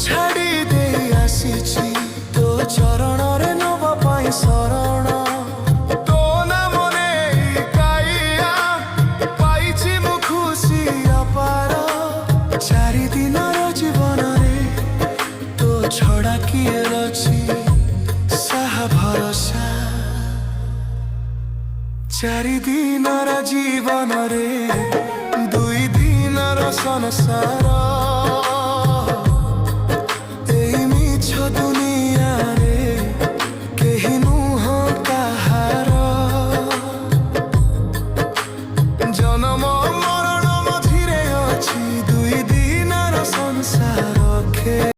ଛାଡ଼ି ଦେଇ ଆସିଛି ତୋ ଚରଣରେ ନବା ପାଇଁ ଶରଣ। ତୋ ନାମରେ ଗାଇଆ ପାଇଛି ମୁଁ ଖୁସି ଅପାର। ଚାରିଦିନର ଜୀବନରେ ତୋ ଛଡ଼ା କିଏ ଅଛି ସାହା ଭରସା। ଚାରିଦିନର ଜୀବନରେ ଦୁଇ ଦିନର ସଂସାର।